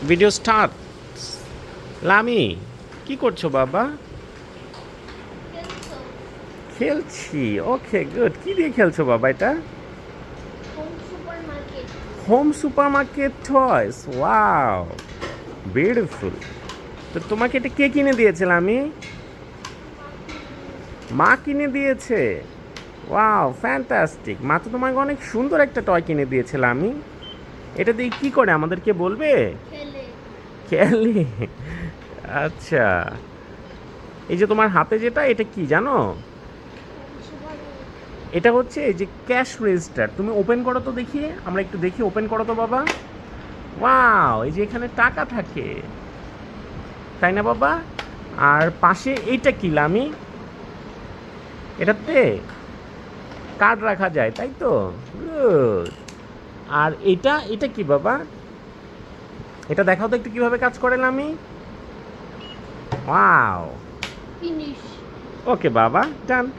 Video start. লামি, কি করছো বাবা? খেলছি। Okay, good. কি দিয়ে খেলছো বাবা এটা? Home supermarket toys. Wow, beautiful. তো তোমাকে এটা কে কিনে দিয়েছে লামি? মা কিনে দিয়েছে। Wow, fantastic. মা তো তোমাকে অনেক সুন্দর একটা টয় কিনে দিয়েছে লামি। এটা দিয়ে কি করে আমাদেরকে বলবে? খেলে। আচ্ছা, এই যে তোমার হাতে যেটা, এটা কি জানো? এটা হচ্ছে এই যে ক্যাশ রেজিস্টার। তুমি ওপেন করো তো দেখি, আমরা একটু দেখি। ওপেন করো তো বাবা। ওয়াও, এই যে এখানে টাকা থাকে, তাই না বাবা? আর পাশে এইটা কি লামি? এটাতে কার্ড রাখা যায়, তাই তো? গুড। আর এটা এটা কি বাবা? এটা দেখাও তো একটু কিভাবে কাজ করে লামি। ওয়াও। ওকে বাবা, ডান।